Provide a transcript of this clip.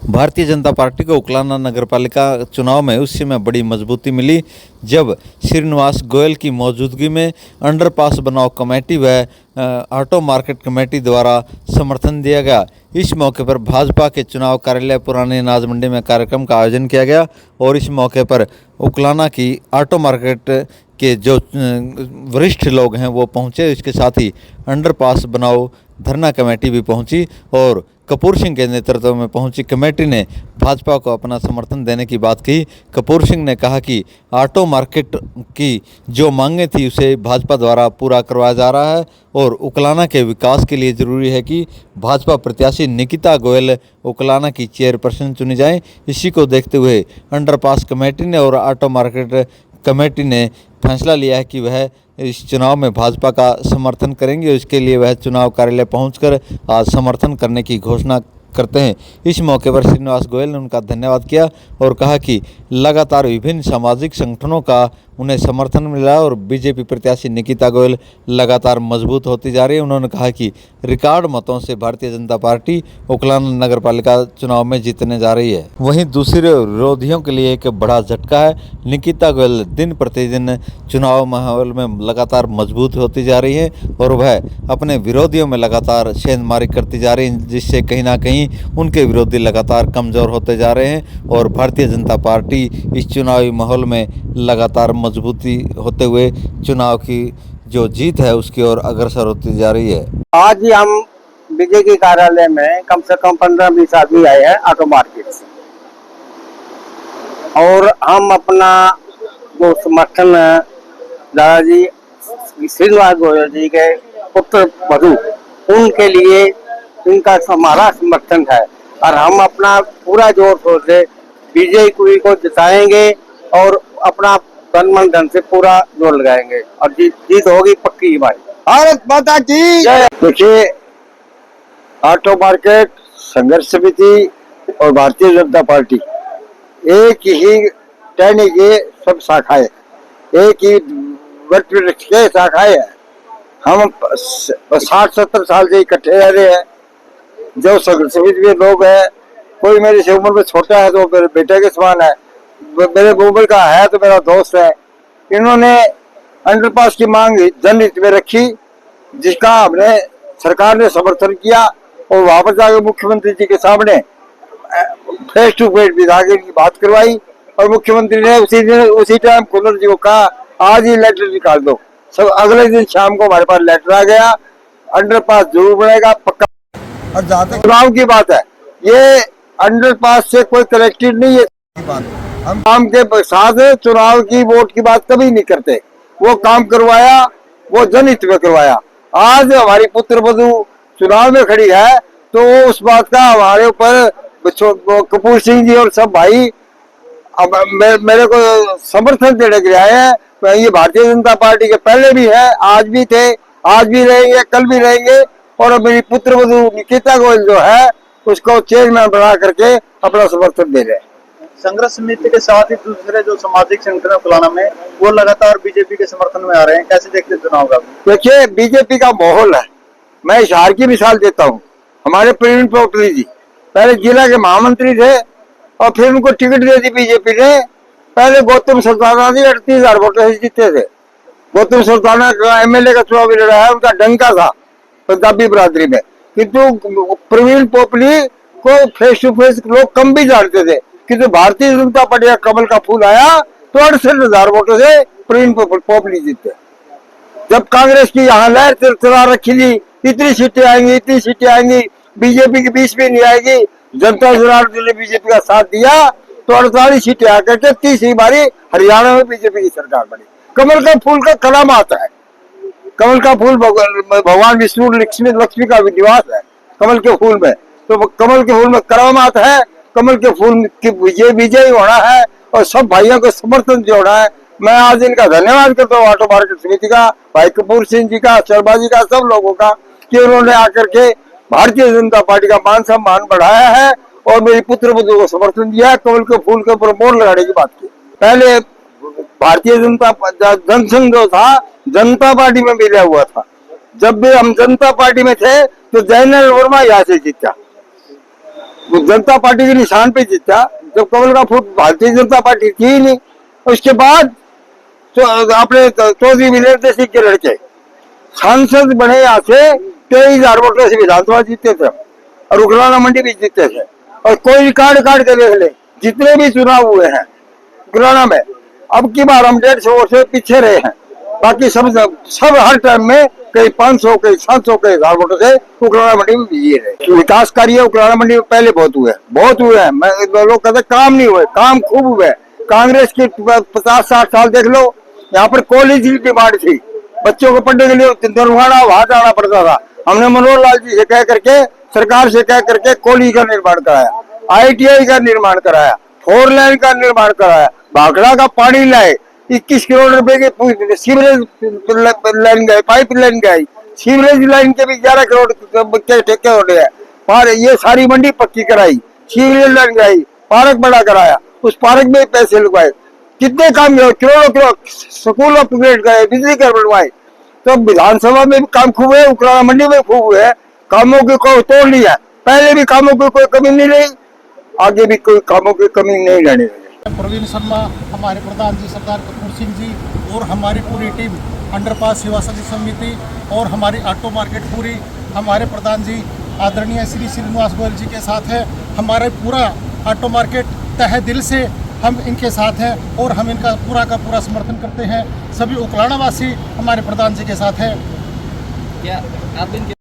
Bharatiya Janata party को उकलाना नगरपालिका चुनाव में उस समय बड़ी मजबूती मिली जब श्रीनिवास गोयल की मौजूदगी में अंडरपास बनाओ कमेटी व ऑटो मार्केट कमेटी द्वारा समर्थन दिया गया। इस मौके पर भाजपा के चुनाव कार्यालय पुरानी अनाज मंडी में कार्यक्रम का आयोजन किया गया और इस मौके पर उकलाना की ऑटो मार्केट के जो वरिष्ठ लोग हैं वो पहुंचे। इसके साथ ही अंडरपास बनाओ धरना कमेटी भी पहुंची और कपूर सिंह के नेतृत्व में पहुंची कमेटी ने भाजपा को अपना समर्थन देने की बात की। कपूर सिंह ने कहा कि ऑटो मार्केट की जो मांगें थी उसे भाजपा द्वारा पूरा करवाया जा रहा है और उकलाना के विकास के लिए ज़रूरी है कि भाजपा प्रत्याशी निकिता गोयल उकलाना की चेयरपर्सन चुनी जाए। इसी को देखते हुए अंडरपास कमेटी ने और ऑटो मार्केट कमेटी ने फैसला लिया है कि वह इस चुनाव में भाजपा का समर्थन करेंगे और इसके लिए वह चुनाव कार्यालय पहुंचकर आज समर्थन करने की घोषणा करते हैं। इस मौके पर श्रीनिवास गोयल ने उनका धन्यवाद किया और कहा कि लगातार विभिन्न सामाजिक संगठनों का उन्हें समर्थन मिला और बीजेपी प्रत्याशी निकिता गोयल लगातार मजबूत होती जा रही है। उन्होंने कहा कि रिकॉर्ड मतों से भारतीय जनता पार्टी उकलाना नगरपालिका चुनाव में जीतने जा रही है। वहीं दूसरे विरोधियों के लिए एक बड़ा झटका है। निकिता गोयल दिन प्रतिदिन चुनाव माहौल में लगातार मजबूत होती जा रही है और वह अपने विरोधियों में लगातार सेंधमारी करती जा रही है, जिससे कहीं ना कहीं उनके विरोधी लगातार कमज़ोर होते जा रहे हैं और भारतीय जनता पार्टी इस चुनावी माहौल में लगातार मजबूती होते हुए चुनाव की जो जीत है उसकी ओर अग्रसर होती जा रही है। आज ही हम बीजेपी कार्यालय में कम से कम 15-20 आदमी आए हैं ऑटो मार्केट से और हम अपना जो समर्थन दादाजी श्रीनिवास गोयल जी के पुत्र वधु उनके लिए इनका हमारा समर्थन है और हम अपना पूरा जोर शोर से बीजेपी को जिताएंगे और अपना तन मन धन से पूरा जोर लगाएंगे और जीत होगी पक्की हमारी। भारत माता की जय। देखिए, ऑटो मार्केट संघर्ष समिति और भारतीय जनता पार्टी एक ही टहनी के सब शाखाएं, एक ही वृक्ष के शाखाएं हैं। हम 60-70 साल से इकट्ठे रह रहे हैं। जो संघर्ष समिति में लोग हैं, कोई मेरे से उम्र में छोटा है तो मेरे बेटे के समान है, मेरे उम्र का है तो मेरा दोस्त है। इन्होंने अंडरपास की मांग जनहित में रखी, जिसका हमने सरकार ने समर्थन किया और वहां पर जाकर मुख्यमंत्री जी के सामने फेस टू फेस विधायक की बात करवाई और मुख्यमंत्री ने उसी टाइम कुल्लर जी को कहा आज ही लेटर निकाल दो। सब अगले दिन शाम को हमारे पास लेटर आ गया, अंडरपास जरूर बनेगा पक्का। और जहाँ तक चुनाव की बात है, ये अंडरपास से कोई कनेक्टेड नहीं है। हम काम के साथ चुनाव की वोट की बात कभी नहीं करते। वो काम करवाया, वो जनहित में करवाया। आज हमारी पुत्र वधु चुनाव में खड़ी है तो उस बात का हमारे ऊपर कपूर सिंह जी और सब भाई अब मेरे को समर्थन देने के लिए आए हैं। तो ये भारतीय जनता पार्टी के पहले भी है, आज भी थे, आज भी रहेंगे, कल भी रहेंगे और मेरी पुत्र वधु निकिता गोयल जो है उसको चेयरमैन बना करके अपना समर्थन दे रहे हैं। संघर्ष समिति के साथ ही दूसरे जो सामाजिक संगठन उकलाना में वो लगातार बीजेपी के समर्थन में आ रहे हैं, कैसे देखते चुनाव का? देखिए, बीजेपी का माहौल है। मैं इशार की मिसाल देता हूँ। हमारे प्रवीण पोटली जी पहले जिला के महामंत्री थे और फिर उनको टिकट दे दी बीजेपी ने। पहले गौतम सुल्ताना जी 38,000 वोटों से जीते थे। गौतम सुल्ताना का एमएलए का चुनाव लड़ा है, उनका डंका था पंजाबी बरादरी में, किंतु प्रवीण पोपली को फेस टू फेस लोग कम भी जानते थे। किंतु भारतीय जनता पार्टी का कमल का फूल आया तो 68,000 वोटों से प्रवीण पोपली जीते। जब कांग्रेस की यहाँ लहर चला रखी थी, इतनी सीटें आएंगी, इतनी सीटें आएंगी, बीजेपी की 20 भी नहीं आएगी। जनता जनार्दन ने बीजेपी का साथ दिया तो 48 सीटें आकर के 30 बारी हरियाणा में बीजेपी की सरकार बनी। कमल का फूल का करामात है। कमल का फूल भगवान विष्णु लक्ष्मी का निवास है कमल के फूल में, तो कमल के फूल में करामात है। कमल के फूल की विजय होना है और सब भाइयों को समर्थन जोड़ना है। मैं आज इनका धन्यवाद करता हूँ, ऑटो मार्केट समिति का, भाई कपूर सिंह जी का, शर्मा जी का, सब लोगों का, कि उन्होंने आकर के भारतीय जनता पार्टी का मान सम्मान बढ़ाया है और मेरी पुत्र वधु को समर्थन दिया है। कमल के फूल के ऊपर मोहर लगाने की बात की। पहले भारतीय जनता जनसंघ जो था जनता पार्टी में मिला हुआ था। जब भी हम जनता पार्टी में थे तो जयनल वर्मा यहाँ से जीता। वो जनता पार्टी के निशान पे जीता। जब कमल का फूट भारतीय जनता पार्टी थी ही नहीं। उसके बाद तो अपने चौधरी वीरेंद्र सिंह के लड़के सांसद बने, यहाँ से 23,000 वोटों से विधानसभा जीते थे और उकलाना मंडी भी जीते थे। और कोई काट काट के देख ले, जितने भी चुनाव हुए हैं उकलाना में, अब की बार हम 150 वोट से पीछे रहे हैं। बाकी सब हर टाइम में कई 500 कई 700 कई 1000 वोटों से उकलाना मंडी में विजयी रहे। विकास कार्य उकलाना मंडी में पहले बहुत हुए हैं। लोग कहते काम नहीं हुए, काम खूब हुए। कांग्रेस की 50-60 साल देख लो, यहाँ पर कॉलेज की डिमांड थी, बच्चों को पढ़ने के लिए दरवाना वहां जाना पड़ता था। हमने मनोहर लाल जी से कह करके, सरकार से कह करके कॉलेज का निर्माण कराया, ITI का निर्माण कराया, 4 लाइन का निर्माण कराया, भाखड़ा का पानी लाए, 21 करोड़ रुपए के सीवरेज लाइन गए, पाइप लाइन गई, सीवरेज लाइन के भी 11 करोड़ के ठेके हो गए। और ये सारी मंडी पक्की कराई, सीवरेज लाइन गई, पार्क बड़ा कराया, उस पार्क में पैसे लगवाए, कितने काम करोड़ों स्कूल अपग्रेड करे, बिजली घर बनवाए। तो विधानसभा में भी काम खूब है, उकलाना मंडी में खूब हुए। कामों की कोई तोड़ लिया, पहले भी कामों की कोई कमी नहीं रही, आगे भी कोई कामों की कमी नहीं रहने वाली। प्रवीण शर्मा, हमारे प्रधान जी सरदार कपूर सिंह जी और हमारी पूरी टीम, अंडरपास सेवा समिति और हमारी ऑटो मार्केट पूरी हमारे प्रधान जी आदरणीय श्री श्रीनिवास गोयल जी के साथ है। हमारे पूरा ऑटो मार्केट तहे दिल से हम इनके साथ हैं और हम इनका पूरा का पूरा समर्थन करते हैं। सभी उकलाना वासी हमारे प्रधान जी के साथ हैं। क्या आप इनके